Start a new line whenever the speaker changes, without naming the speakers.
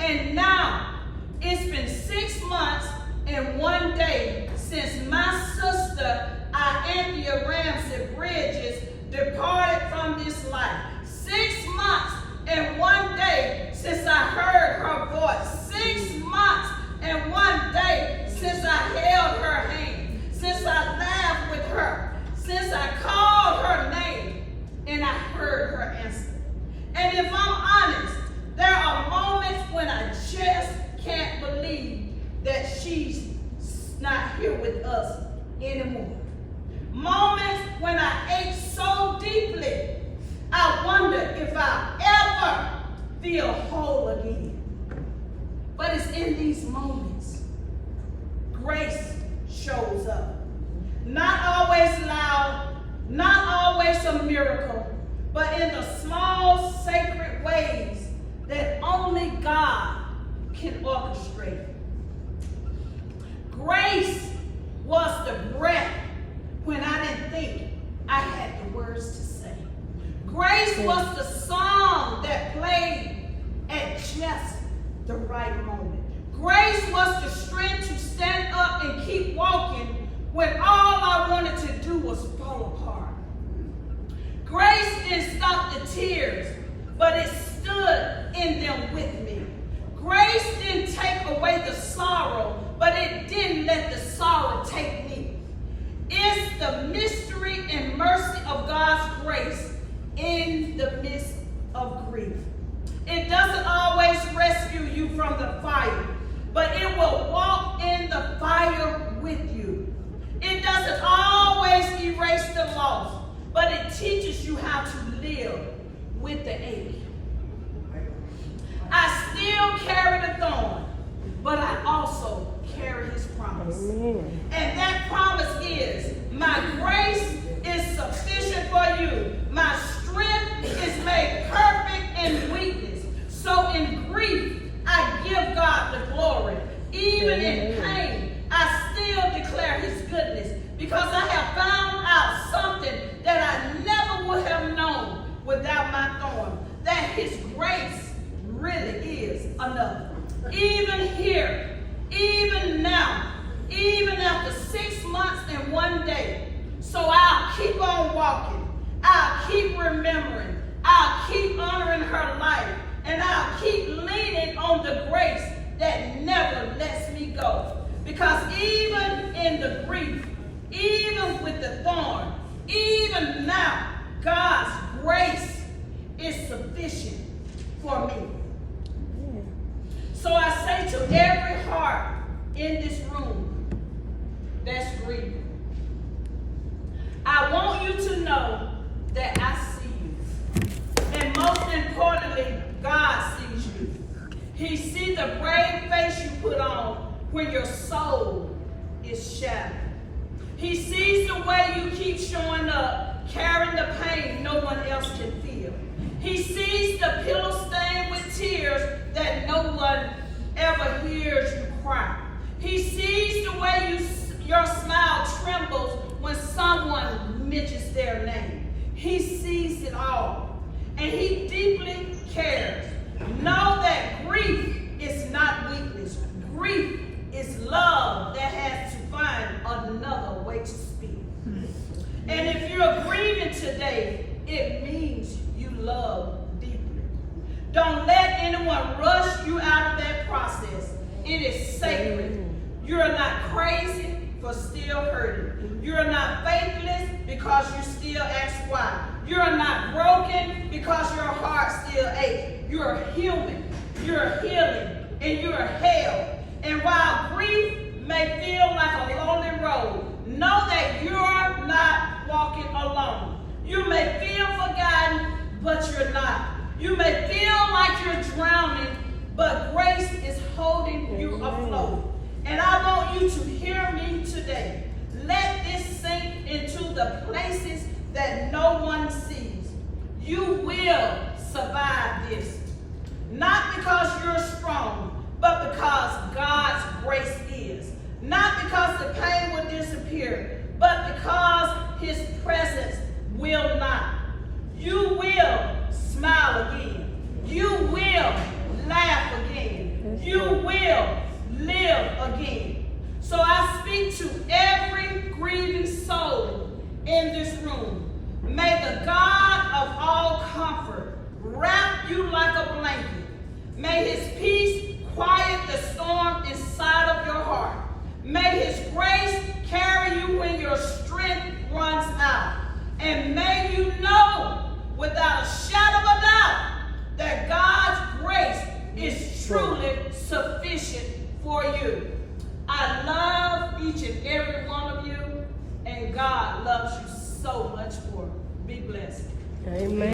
And now it's been 6 months and 1 day since my sister, Anthea Ramsey Bridges, departed from this life. 6 months and 1 day since I heard her voice. 6 months and 1 day since I held her hand, since I laughed with her, since I called her name and I heard her answer. And if I'm honest, there are moments when I just can't believe that she's not here with us anymore. Moments when I ache so deeply, I wonder if I'll ever feel whole again. But it's in these moments grace shows up. Not always loud, not always a miracle, but in the small sacred ways that only God can orchestrate. Grace was the breath when I didn't think I had the words to say. Grace was the song that played at just the right moment. Grace was the strength to stand up and keep walking when all I wanted to do was fall apart. Grace didn't stop the tears, but it stood in them with me. Grace didn't take away the sorrow, but it didn't let the sorrow take me. It's the mystery and mercy of God's grace in the midst of grief. It doesn't always rescue you from the fire, but it will walk in the fire with you. It doesn't always erase the loss, but it teaches you how to live with the ache. I still carry the thorn, but I also carry his promise. Amen. And that promise is, my grace is sufficient for you. My strength is made perfect in weakness. So in grief, I give God the glory. Even in pain, I still declare his goodness, because I have found out something that I never would have known without my thorn, that his grace really is enough. Even here, even now, even after 6 months and 1 day. So I'll keep on walking. I'll keep remembering. I'll keep honoring her life. And I'll keep leaning on the grace that never lets me go. Because even in the grief, even with the thorn, even now, God's grace is sufficient for me. So I say to every heart in this room that's grieving, I want you to know that I see you. And most importantly, God sees you. He sees the brave face you put on when your soul is shattered. He sees the way you keep showing up, carrying the pain no one else can feel. He sees the pillow stained with tears that no one ever hears you cry. He sees the way your smile trembles when someone mentions their name. He sees it all, and he deeply cares. Know that grief is not weakness. Grief is love that has to find another way to speak. And if you're grieving today, it means you love deeply. Don't let anyone rush you out of that process. It is sacred. You're not crazy for still hurting. You're not faithless because you still ask why. You're not broken because your heart still aches. You're human, you're healing, and you're held. And while grief may feel like a lonely road, know that you're not walking alone. You may feel forgotten, but you're not. You may feel like you're drowning, but grace is holding you afloat. And I want you to hear me today. Let this sink into the places that no one sees. You will survive this. Not because you're strong, but because God's grace is. Not because the pain will disappear, but because his presence will not. You will smile again. You will laugh again. live again. So I speak to every grieving soul in this room. May the God of all comfort wrap you like a blanket. May his peace quiet the storm inside of your heart. May his grace carry you when your strength runs out. And may you know without a shadow of a doubt that God's grace is truly sufficient for you. I love each and every one of you, and God loves you so much more. Be blessed.
Amen.